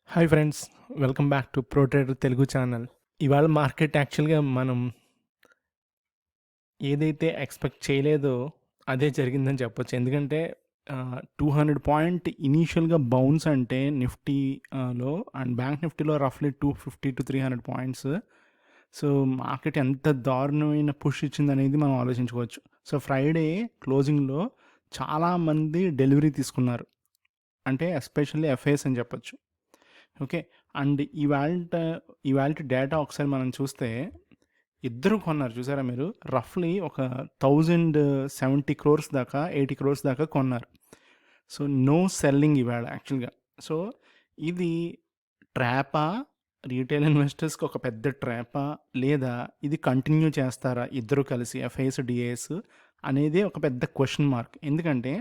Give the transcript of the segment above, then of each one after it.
Hi friends, welcome back to pro trader Telugu channel. ఇవాళ market యాక్చువల్గా మనం ఏదైతే ఎక్స్పెక్ట్ చేయలేదో అదే జరిగిందని చెప్పొచ్చు. ఎందుకంటే 200 పాయింట్ ఇనీషియల్గా బౌన్స్ అంటే నిఫ్టీలో అండ్ బ్యాంక్ నిఫ్టీలో రఫ్లీ 250 to 300 పాయింట్స్. సో మార్కెట్ ఎంత దారుణమైన పుష్ ఇచ్చిందనేది మనం ఆలోచించుకోవచ్చు. సో ఫ్రైడే క్లోజింగ్లో చాలామంది డెలివరీ తీసుకున్నారు, అంటే ఎస్పెషల్లీ ఎఫ్ఐఎస్ అని చెప్పొచ్చు. ఓకే, అండ్ ఇవాళ డేటా ఒకసారి మనం చూస్తే ఇద్దరు కొన్నారు, చూసారా మీరు? రఫ్లీ ఒక 1070 crores దాకా 80 crores దాకా కొన్నారు. సో నో సెల్లింగ్ ఇవాళ యాక్చువల్గా. సో ఇది ట్రాపా, రీటైల్ ఇన్వెస్టర్స్కి ఒక పెద్ద ట్రాపా, లేదా ఇది కంటిన్యూ చేస్తారా ఇద్దరు కలిసి ఎఫ్ఐఎస్ డిఏఎస్ అనేది ఒక పెద్ద క్వశ్చన్ మార్క్. ఎందుకంటే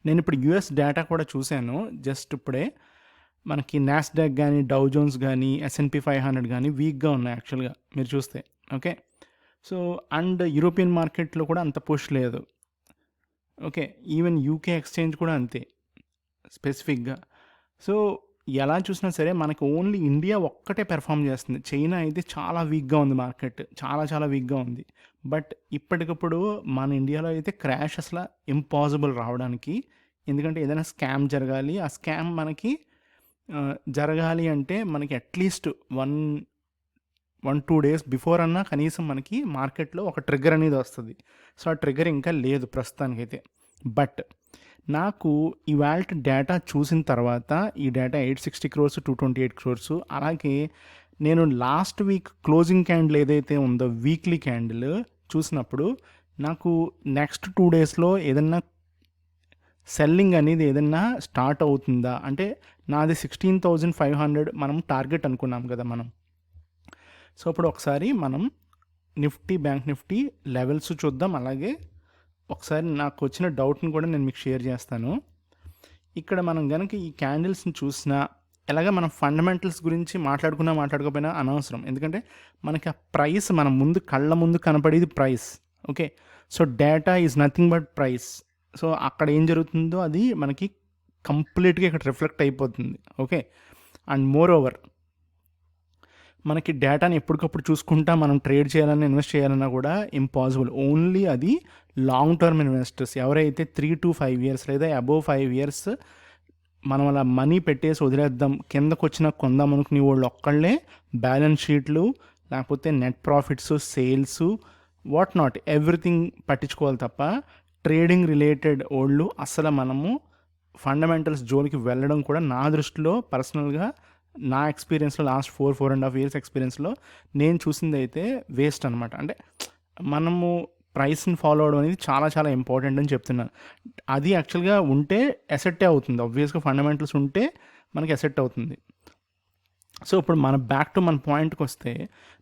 నేను ఇప్పుడు యుఎస్ డేటా కూడా చూశాను జస్ట్ ఇప్పుడే. మనకి నాస్డాక్ కానీ, డౌ జోన్స్ కానీ, S&P 500 కానీ వీక్గా ఉన్నాయి యాక్చువల్గా మీరు చూస్తే. ఓకే, సో అండ్ యూరోపియన్ మార్కెట్లో కూడా అంత పుష్ లేదు. ఓకే, ఈవెన్ యూకే ఎక్స్చేంజ్ కూడా అంతే స్పెసిఫిక్గా. సో ఎలా చూసినా సరే మనకి ఓన్లీ ఇండియా ఒక్కటే పెర్ఫామ్ చేస్తుంది. చైనా అయితే చాలా వీక్గా ఉంది, మార్కెట్ చాలా చాలా వీక్గా ఉంది. బట్ ఇప్పటికప్పుడు మన ఇండియాలో అయితే క్రాష్ అసలు ఇంపాసిబుల్ రావడానికి. ఎందుకంటే ఏదైనా స్కామ్ జరగాలి, ఆ స్కామ్ మనకి జరగాలి అంటే మనకి అట్లీస్ట్ 1-2 days బిఫోర్ అన్నా కనీసం మనకి మార్కెట్లో ఒక ట్రిగ్గర్ అనేది వస్తుంది. సో ఆ ట్రిగ్గర్ ఇంకా లేదు ప్రస్తుతానికైతే. బట్ నాకు ఇవాళ డేటా చూసిన తర్వాత ఈ డేటా 860 crores 228 crores, అలాగే నేను లాస్ట్ వీక్ క్లోజింగ్ క్యాండిల్ ఏదైతే ఉందో వీక్లీ క్యాండిల్ చూసినప్పుడు నాకు నెక్స్ట్ 2 daysలో ఏదన్నా సెల్లింగ్ అనేది ఏదన్నా స్టార్ట్ అవుతుందా అంటే, నాది 16,500 మనం టార్గెట్ అనుకున్నాం కదా మనం. సో ఇప్పుడు ఒకసారి మనం నిఫ్టీ, బ్యాంక్ నిఫ్టీ లెవెల్స్ చూద్దాం. అలాగే ఒకసారి నాకు వచ్చిన డౌట్ని కూడా నేను మీకు షేర్ చేస్తాను. ఇక్కడ మనం కనుక ఈ క్యాండిల్స్ని చూసినా, ఎలాగ మనం ఫండమెంటల్స్ గురించి మాట్లాడుకోకపోయినా అనవసరం. ఎందుకంటే మనకి ఆ ప్రైస్ మన ముందు కళ్ళ ముందు కనపడేది price. Okay, so data is nothing but price. So అక్కడ ఏం జరుగుతుందో అది మనకి కంప్లీట్గా ఇక్కడ రిఫ్లెక్ట్ అయిపోతుంది. ఓకే, అండ్ మోర్ ఓవర్ మనకి డేటాని ఎప్పటికప్పుడు చూసుకుంటా మనం ట్రేడ్ చేయాలన్నా, ఇన్వెస్ట్ చేయాలన్నా కూడా ఇంపాసిబుల్. ఓన్లీ అది లాంగ్ టర్మ్ ఇన్వెస్టర్స్ ఎవరైతే 3 to 5 years లేదా అబోవ్ 5 years మనం అలా మనీ పెట్టేసి వదిలేద్దాం, కిందకు వచ్చినా కొందాం అనుకునే వాళ్ళు ఒక్కళ్ళే బ్యాలెన్స్ షీట్లు, లేకపోతే net profits, sales, what not everything పట్టించుకోవాలి తప్ప ట్రేడింగ్ రిలేటెడ్ వాళ్ళు అసలు మనము ఫండమెంటల్స్ జోలికి వెళ్ళడం కూడా నా దృష్టిలో పర్సనల్గా, నా ఎక్స్పీరియన్స్లో లాస్ట్ 4.5 years ఎక్స్పీరియన్స్లో నేను చూసింది అయితే వేస్ట్ అనమాట. అంటే మనము ప్రైస్ని ఫాలో అవడం అనేది చాలా చాలా ఇంపార్టెంట్ అని చెప్తున్నాను. అది యాక్చువల్గా ఉంటే ఎసెట్టే అవుతుంది. ఆబ్వియస్గా ఫండమెంటల్స్ ఉంటే మనకి ఎసెట్ అవుతుంది. సో ఇప్పుడు మన బ్యాక్ టు మన పాయింట్కి వస్తే,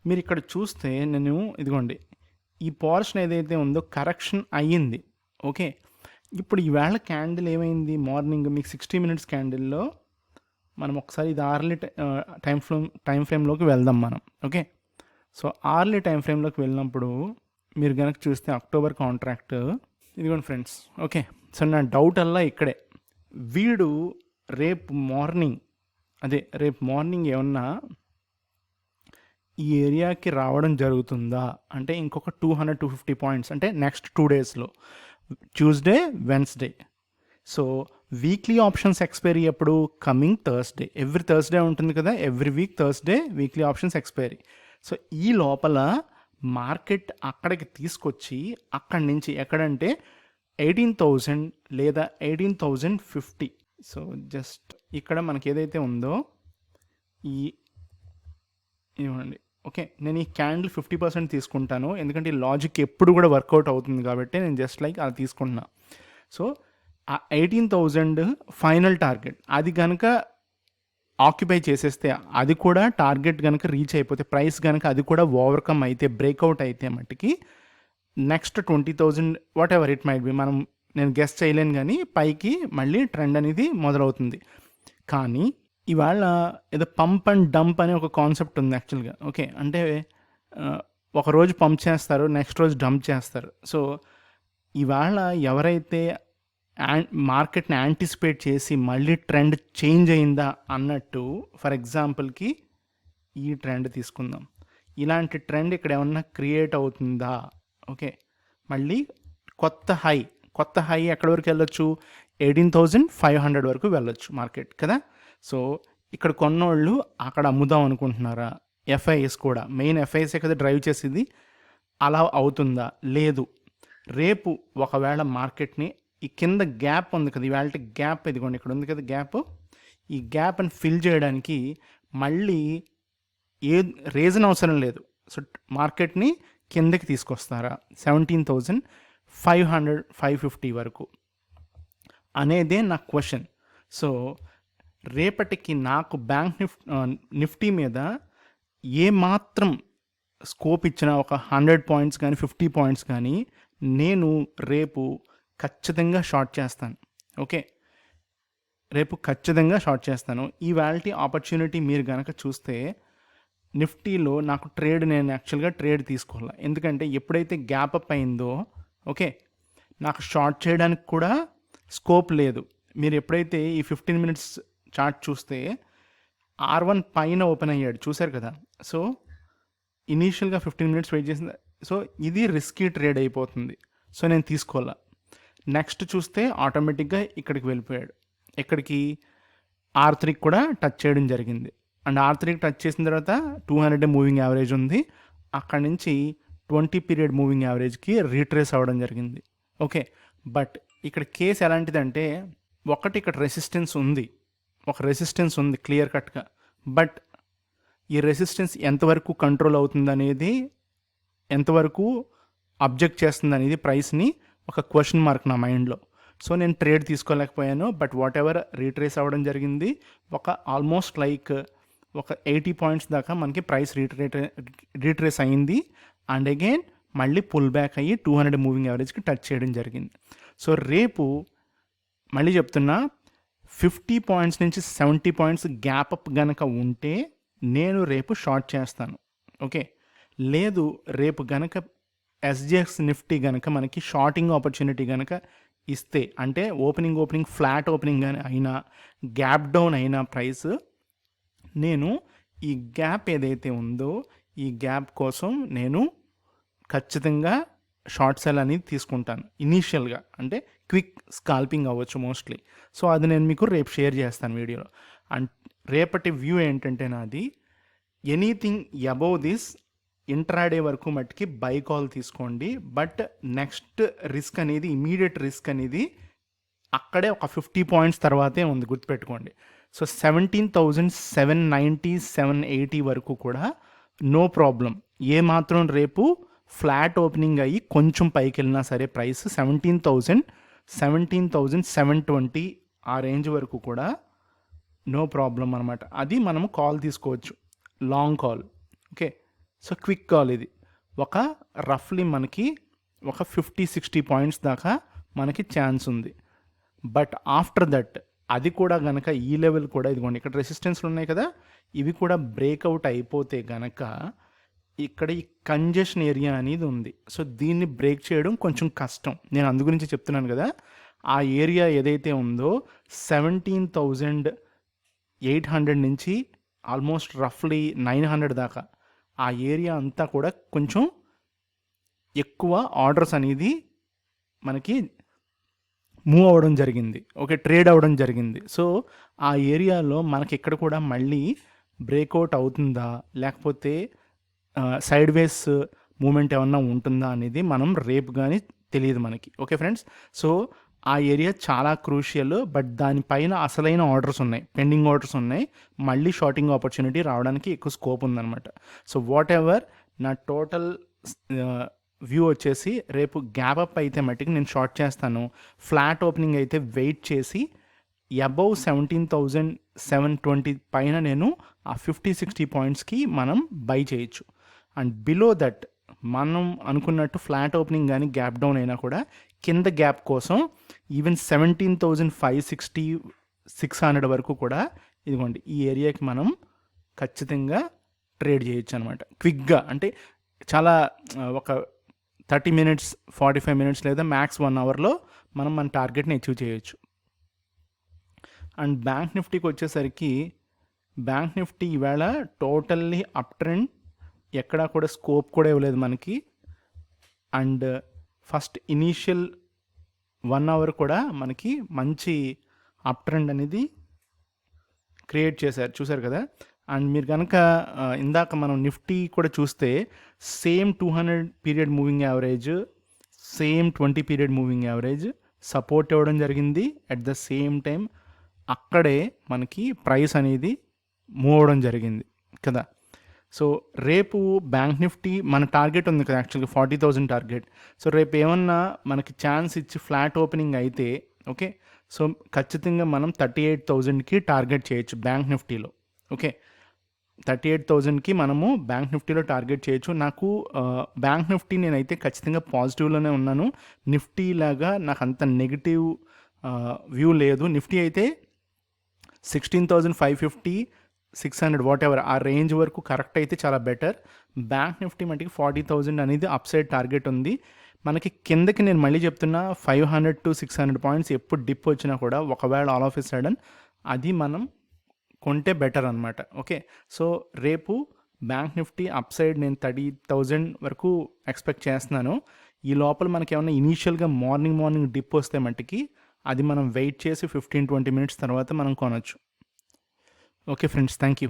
మీరు ఇక్కడ చూస్తే నేను ఇదిగోండి ఈ పోర్షన్ ఏదైతే ఉందో కరెక్షన్ అయ్యింది. ఓకే, ఇప్పుడు ఈవేళ క్యాండిల్ ఏమైంది, మార్నింగ్ మీకు 60 minutes క్యాండిల్లో మనం ఒకసారి ఇది ఆర్లీ టైం ఫ్రేమ్లోకి వెళ్దాం మనం. ఓకే, సో ఆర్లీ టైం ఫ్రేమ్లోకి వెళ్ళినప్పుడు మీరు కనుక చూస్తే అక్టోబర్ కాంట్రాక్ట్ ఇదిగోండి ఫ్రెండ్స్. ఓకే, సో నా డౌట్ అల్లా ఇక్కడే, వీడు రేపు మార్నింగ్ ఏమన్నా ఈ ఏరియాకి రావడం జరుగుతుందా అంటే ఇంకొక 200-250 points అంటే నెక్స్ట్ 2 daysలో, Tuesday, Wednesday. So weekly options expiry ఎప్పుడు? Coming Thursday. ఎవ్రీ థర్స్డే ఉంటుంది కదా, every week Thursday weekly options expiry. So ఈ లోపల మార్కెట్ అక్కడికి తీసుకొచ్చి అక్కడి నుంచి ఎక్కడంటే 18,000 లేదా 18,050. సో జస్ట్ ఇక్కడ మనకి ఏదైతే ఉందో ఇవ్వండి. ఓకే, నేను ఈ క్యాండిల్ 50% తీసుకుంటాను, ఎందుకంటే ఈ లాజిక్ ఎప్పుడు కూడా వర్కౌట్ అవుతుంది కాబట్టి నేను జస్ట్ లైక్ అలా తీసుకుంటున్నా. సో ఆ 18,000 ఫైనల్ టార్గెట్, అది కనుక ఆక్యుపై చేసేస్తే, అది కూడా టార్గెట్ కనుక రీచ్ అయిపోతే, ప్రైస్ కనుక అది కూడా ఓవర్కమ్ అయితే, బ్రేక్అవుట్ అయితే మట్టుకి next 20,000 what ever it might be, నేను గెస్ చేయలేను కానీ పైకి మళ్ళీ ట్రెండ్ అనేది మొదలవుతుంది. కానీ ఇవాళ ఏదో పంప్ అండ్ డంప్ అనే ఒక కాన్సెప్ట్ ఉంది యాక్చువల్గా. ఓకే, అంటే ఒకరోజు పంప్ చేస్తారు, నెక్స్ట్ రోజు డంప్ చేస్తారు. సో ఇవాళ ఎవరైతే మార్కెట్ని యాంటిసిపేట్ చేసి మళ్ళీ ట్రెండ్ చేంజ్ అయిందా అన్నట్టు, ఫర్ ఎగ్జాంపుల్కి ఈ ట్రెండ్ తీసుకుందాం. ఇలాంటి ట్రెండ్ ఇక్కడ ఏమన్నా క్రియేట్ అవుతుందా? ఓకే, మళ్ళీ కొత్త హై ఎక్కడి వరకు వెళ్ళొచ్చు? 18,500 వరకు వెళ్ళొచ్చు మార్కెట్ కదా. సో ఇక్కడ కొన్నోళ్ళు అక్కడ అమ్ముదాం అనుకుంటున్నారా? ఎఫ్ఐఎస్ కూడా, మెయిన్ ఎఫ్ఐఎస్ఏ కదా డ్రైవ్ చేసేది. అలా అవుతుందా? లేదు. రేపు ఒకవేళ మార్కెట్ని ఈ కింద గ్యాప్ ఉంది కదా, ఇవాళ గ్యాప్ ఇదిగోండి ఇక్కడ ఉంది కదా గ్యాప్, ఈ గ్యాప్ని ఫిల్ చేయడానికి మళ్ళీ ఏ రీజన్ అవసరం లేదు. సో మార్కెట్ని కిందకి తీసుకొస్తారా 17,500 550 వరకు అనేదే నా క్వశ్చన్. సో రేపటికి నాకు బ్యాంక్ నిఫ్టీ మీద ఏ మాత్రం స్కోప్ ఇచ్చిన ఒక 100 పాయింట్స్ కానీ 50 పాయింట్స్ కానీ నేను రేపు ఖచ్చితంగా షార్ట్ చేస్తాను. ఓకే, రేపు ఖచ్చితంగా షార్ట్ చేస్తాను. ఈ వాల్టీ ఆపర్చునిటీ మీరు కనుక చూస్తే నిఫ్టీలో నాకు నేను యాక్చువల్గా ట్రేడ్ తీసుకోవాలి. ఎందుకంటే ఎప్పుడైతే గ్యాప్ అప్ అయిందో ఓకే, నాకు షార్ట్ చేయడానికి కూడా స్కోప్ లేదు. మీరు ఎప్పుడైతే ఈ 15 మినిట్స్ చార్ట్ చూస్తే R1 పైన ఓపెన్ అయ్యాడు చూశారు కదా. సో ఇనీషియల్గా 15 మినిట్స్ వెయిట్ చేసింది. సో ఇది రిస్కీ ట్రేడ్ అయిపోతుంది. సో నేను తీసుకోవాలా. నెక్స్ట్ చూస్తే ఆటోమేటిక్గా ఇక్కడికి వెళ్ళిపోయాడు. ఎక్కడికి? R3 కూడా టచ్ చేయడం జరిగింది. అండ్ R3 టచ్ చేసిన తర్వాత 200 మూవింగ్ యావరేజ్ ఉంది. అక్కడి నుంచి 20 పీరియడ్ మూవింగ్ యావరేజ్కి రీట్రేస్ అవ్వడం జరిగింది. ఓకే, బట్ ఇక్కడ కేసు ఎలాంటిదంటే ఒకటి ఇక్కడ రెసిస్టెన్స్ ఉంది, ఒక రెసిస్టెన్స్ ఉంది క్లియర్ కట్గా. బట్ ఈ రెసిస్టెన్స్ ఎంతవరకు కంట్రోల్ అవుతుంది అనేది, ఎంతవరకు అబ్జెక్ట్ చేస్తుంది అనేది ప్రైస్ని ఒక క్వశ్చన్ మార్క్ నా మైండ్లో. సో నేను ట్రేడ్ తీసుకోలేకపోయాను. బట్ వాట్ ఎవర్ రీట్రేస్ అవ్వడం జరిగింది. ఒక ఆల్మోస్ట్ లైక్ ఒక 80 పాయింట్స్ దాకా మనకి ప్రైస్ రీట్రేస్ అయింది. అండ్ అగైన్ మళ్ళీ పుల్ బ్యాక్ అయ్యి 200 మూవింగ్ యావరేజ్కి టచ్ చేయడం జరిగింది. సో రేపు మళ్ళీ చెప్తున్నా 50 పాయింట్స్ నుంచి 70 పాయింట్స్ గ్యాప్ అప్ గనక ఉంటే నేను రేపు షార్ట్ చేస్తాను. ఓకే, లేదు రేపు గనక ఎస్జిఎక్స్ నిఫ్టీ గనక మనకి షార్టింగ్ ఆపర్చునిటీ గనక ఇస్తే, అంటే ఓపెనింగ్ ఫ్లాట్ ఓపెనింగ్ కానీ అయినా గ్యాప్ డౌన్ అయినా ప్రైస్, నేను ఈ గ్యాప్ ఏదైతే ఉందో ఈ గ్యాప్ కోసం నేను ఖచ్చితంగా షార్ట్ సెల్ అనేది తీసుకుంటాను ఇనీషియల్గా. అంటే క్విక్ స్కాల్పింగ్ అవ్వచ్చు మోస్ట్లీ. సో అది నేను మీకు రేపు షేర్ చేస్తాను వీడియోలో. అండ్ రేపటి వ్యూ ఏంటంటే నాది ఎనీథింగ్ అబౌవ్ దిస్ ఇంట్రాడే వరకు మట్టుకి బై కాల్ తీసుకోండి. బట్ నెక్స్ట్ రిస్క్ అనేది, ఇమీడియట్ రిస్క్ అనేది అక్కడే ఒక 50 పాయింట్స్ తర్వాతే ఉంది, గుర్తుపెట్టుకోండి. సో 17,790 780 వరకు కూడా నో ప్రాబ్లం. ఏమాత్రం రేపు ఫ్లాట్ ఓపెనింగ్ అయ్యి కొంచెం పైకి వెళ్ళినా సరే ప్రైస్ 17,720 ఆ రేంజ్ వరకు కూడా నో ప్రాబ్లం అనమాట. అది మనము కాల్ తీసుకోవచ్చు, long call. Okay, so quick call ఇది. ఒక రఫ్లీ మనకి ఒక 50-60 పాయింట్స్ దాకా మనకి ఛాన్స్ ఉంది. బట్ ఆఫ్టర్ దట్ అది కూడా గనక ఈ లెవెల్ కూడా ఇదిగోండి ఇక్కడ రెసిస్టెన్స్లు ఉన్నాయి కదా, ఇవి కూడా బ్రేక్అవుట్ అయిపోతే గనక ఇక్కడ ఈ కంజెషన్ ఏరియా అనేది ఉంది. సో దీన్ని బ్రేక్ చేయడం కొంచెం కష్టం. నేను అందు గురించి చెప్తున్నాను కదా. ఆ ఏరియా ఏదైతే ఉందో 17,800 నుంచి ఆల్మోస్ట్ రఫ్లీ 900 దాకా ఆ ఏరియా అంతా కూడా కొంచెం ఎక్కువ ఆర్డర్స్ అనేది మనకి మూవ్ అవ్వడం జరిగింది. ఓకే, ట్రేడ్ అవ్వడం జరిగింది. సో ఆ ఏరియాలో మనకి ఇక్కడ కూడా మళ్ళీ బ్రేక్అవుట్ అవుతుందా లేకపోతే సైడ్ వేస్ మూమెంట్ ఏమన్నా ఉంటుందా అనేది మనం రేపు కానీ తెలియదు మనకి. ఓకే ఫ్రెండ్స్, సో ఆ ఏరియా చాలా క్రూషియల్. బట్ దానిపైన అసలైన ఆర్డర్స్ ఉన్నాయి, పెండింగ్ ఆర్డర్స్ ఉన్నాయి. మళ్ళీ షార్టింగ్ ఆపర్చునిటీ రావడానికి ఎక్కువ స్కోప్ ఉందన్నమాట. సో వాట్ ఎవర్ నా టోటల్ వ్యూ వచ్చేసి రేపు గ్యాప్ అప్ అయితే మట్టికి నేను షార్ట్ చేస్తాను. ఫ్లాట్ ఓపెనింగ్ అయితే వెయిట్ చేసి అబౌవ్ 17,720 పైన నేను ఆ 50-60 పాయింట్స్కి మనం బై చేయొచ్చు. అండ్ బిలో దట్ మనం అనుకున్నట్టు ఫ్లాట్ ఓపెనింగ్ కానీ గ్యాప్ డౌన్ అయినా కూడా కింద గ్యాప్ కోసం ఈవెన్ 17,560 600 వరకు కూడా ఇదిగోండి ఈ ఏరియాకి మనం ఖచ్చితంగా ట్రేడ్ చేయొచ్చు అనమాట క్విక్గా. అంటే చాలా ఒక 30 మినిట్స్ 45 మినిట్స్ లేదా మ్యాక్స్ 1 అవర్లో మనం మన టార్గెట్ని అచీవ్ చేయొచ్చు. అండ్ బ్యాంక్ నిఫ్టీకి వచ్చేసరికి బ్యాంక్ నిఫ్టీ ఈవేళ టోటల్లీ అప్ ట్రెండ్, ఎక్కడా కూడా స్కోప్ కూడా ఇవ్వలేదు మనకి. అండ్ ఫస్ట్ ఇనీషియల్ 1 అవర్ కూడా మనకి మంచి అప్ ట్రెండ్ అనేది క్రియేట్ చేశారు, చూసారు కదా. అండ్ మీరు కనుక ఇందాక మనం నిఫ్టీ కూడా చూస్తే same 200 period moving average, same 20 period moving average support ఇవ్వడం జరిగింది. అట్ ద సేమ్ టైం అక్కడే మనకి ప్రైస్ అనేది మూవ్ అవ్వడం జరిగింది కదా. సో రేపు బ్యాంక్ నిఫ్టీ మన టార్గెట్ ఉంది కదా, యాక్చువల్గా 40,000 టార్గెట్. సో రేపు ఏమన్నా మనకి ఛాన్స్ ఇచ్చి ఫ్లాట్ ఓపెనింగ్ అయితే ఓకే, సో ఖచ్చితంగా మనం 38,000కి టార్గెట్ చేయొచ్చు బ్యాంక్ నిఫ్టీలో. ఓకే, 38,000కి మనము బ్యాంక్ నిఫ్టీలో టార్గెట్ చేయొచ్చు. నాకు బ్యాంక్ నిఫ్టీ నేనైతే ఖచ్చితంగా పాజిటివ్లోనే ఉన్నాను. నిఫ్టీ లాగా నాకు అంత నెగిటివ్ వ్యూ లేదు. నిఫ్టీ అయితే 16,550 600 వాట్ ఎవర్ ఆ రేంజ్ వరకు కరెక్ట్ అయితే చాలా బెటర్. బ్యాంక్ నిఫ్టీ మటుకి 40,000 అనేది అప్ సైడ్ టార్గెట్ ఉంది మనకి. కిందకి నేను మళ్ళీ చెప్తున్నా 500 to 600 పాయింట్స్ ఎప్పుడు డిప్ వచ్చినా కూడా ఒకవేళ ఆల్ ఆఫ్ ఎ సడన్ అది మనం కొంటే బెటర్ అనమాట. ఓకే, సో రేపు బ్యాంక్ నిఫ్టీ అప్ సైడ్ నేను 30,000 వరకు ఎక్స్పెక్ట్ చేస్తున్నాను. ఈ లోపల మనకి ఏమన్నా ఇనీషియల్గా మార్నింగ్ డిప్ వస్తే మట్టుకి అది మనం వెయిట్ చేసి 15-20 మినిట్స్ తర్వాత మనం కొనవచ్చు. Okay friends, thank you.